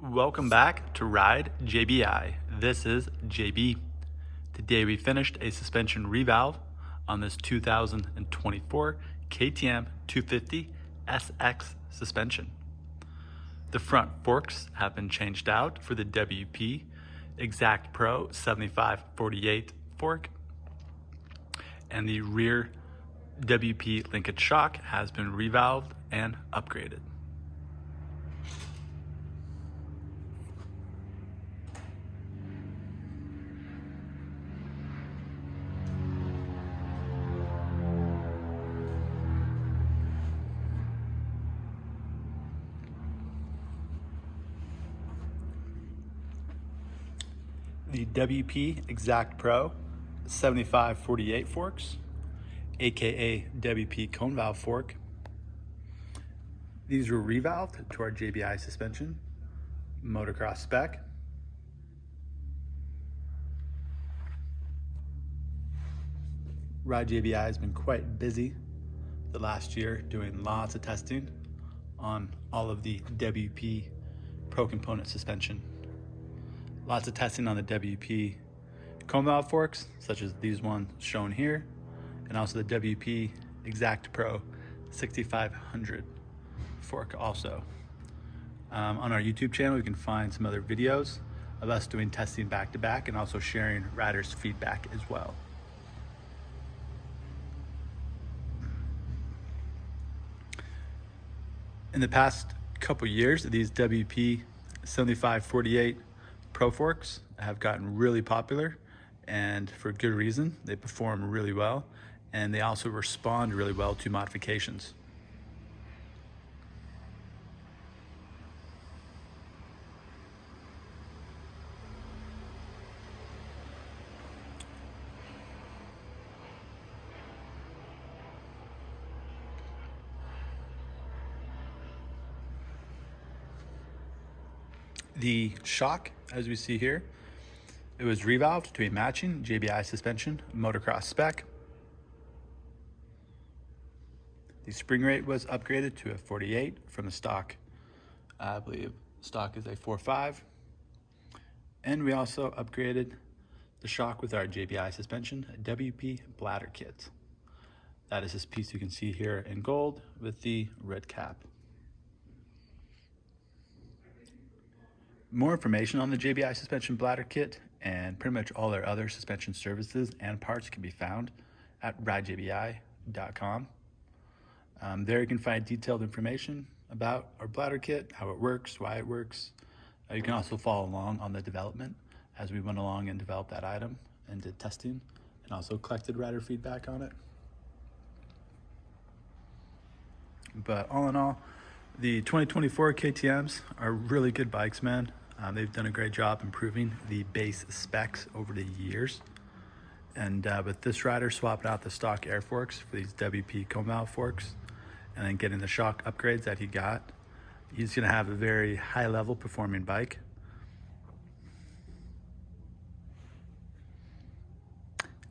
Welcome back to Ride JBI. This is JB. Today we finished a suspension revalve on this 2024 KTM 250 SX suspension. The front forks have been changed out for the WP XACT Pro 7548 fork, and the rear WP linkage shock has been revalved and upgraded. The WP XACT Pro 7548 forks, aka WP cone valve fork. These were revalved to our JBI suspension, Motocross Spec. Ride JBI has been quite busy the last year doing lots of testing on all of the WP Pro component suspension. Lots of testing on the WP cone valve forks, such as these ones shown here, and also the WP XACT Pro 6500 fork also. On our YouTube channel, you can find some other videos of us doing testing back to back and also sharing riders' feedback as well. In the past couple years, these WP 7548 Pro forks have gotten really popular, and for good reason. They perform really well, and they also respond really well to modifications. The shock, as we see here, it was revalved to a matching JBI suspension, Motocross Spec. The spring rate was upgraded to a 48 from the stock. I believe stock is a 4.5. And we also upgraded the shock with our JBI suspension, WP bladder kit. That is this piece you can see here in gold with the red cap. More information on the JBI suspension bladder kit and pretty much all our other suspension services and parts can be found at ridejbi.com. There you can find detailed information about our bladder kit, how it works, why it works. You can also follow along on the development as we went along and developed that item and did testing and also collected rider feedback on it. But all in all, the 2024 KTMs are really good bikes, man. They've done a great job improving the base specs over the years. And with this rider swapping out the stock air forks for these WP cone valve forks and then getting the shock upgrades that he got, he's gonna have a very high level performing bike.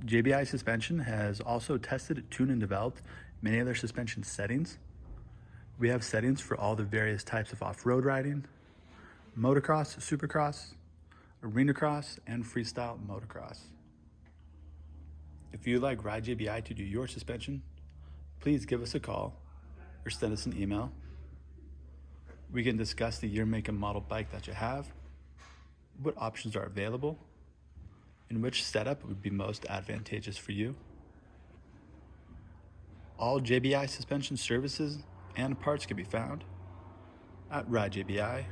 JBI suspension has also tested, tuned, and developed many other suspension settings. We have settings for all the various types of off-road riding, motocross, supercross, arena cross, and freestyle motocross. If you'd like Ride JBI to do your suspension, please give us a call or send us an email. We can discuss the year, make, and model bike that you have, what options are available, and which setup would be most advantageous for you. All JBI suspension services and parts can be found at ridejbi.com.